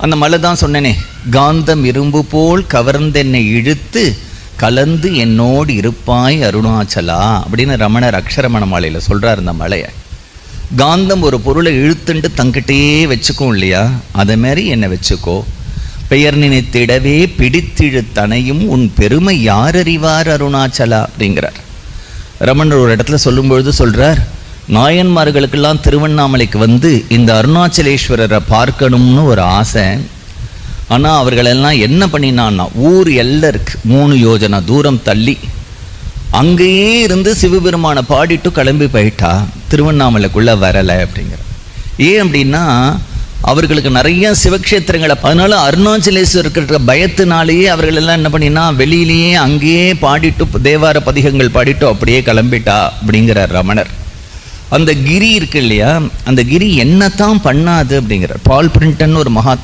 அந்த மலை தான் சொன்னேனே, காந்தம் இரும்பு போல் கவர்ந்தென்னை இழுத்து கலந்து என்னோடு இருப்பாய் அருணாச்சலா அப்படின்னு ரமணர் அக்ஷரமண மாலையில் சொல்கிறார். இந்த மலையை காந்தம் ஒரு பொருளை இழுத்துண்டு தங்கிட்டே வச்சுக்கோ இல்லையா, அதை மாதிரி என்னை வச்சுக்கோ. பெயர் நினைத்திடவே பிடித்திழுத்தனையும் உன் பெருமை யார் அறிவார் அருணாச்சலா அப்படிங்கிறார். ரமணர் ஒரு இடத்துல சொல்லும்பொழுது சொல்கிறார், நாயன்மார்களுக்கெல்லாம் திருவண்ணாமலைக்கு வந்து இந்த அருணாச்சலேஸ்வரரை பார்க்கணும்னு ஒரு ஆசை. ஆனால் அவர்களெல்லாம் என்ன பண்ணினான்னா, ஊர் எல்லருக்கு 3 யோஜனை தூரம் தள்ளி அங்கேயே இருந்து சிவபெருமானை பாடிட்டு கிளம்பி போயிட்டா, திருவண்ணாமலைக்குள்ளே வரலை அப்படிங்கிற. ஏன் அப்படின்னா அவர்களுக்கு நிறைய சிவக்ஷேத்திரங்களை, அதனால அருணாச்சலேஸ்வரருக்கு இருக்கிற பயத்தினாலேயே அவர்கள் எல்லாம் என்ன பண்ணினா வெளியிலேயே அங்கேயே பாடிட்டு தேவார பதிகங்கள் பாடிட்டு அப்படியே கிளம்பிட்டா அப்படிங்கிறார் ரமணர். அந்த கிரி இருக்கு இல்லையா, அந்த கிரி என்னத்தான் பண்ணாது அப்படிங்கிறார். பால் பிரிண்டன் ஒரு மகாத்மா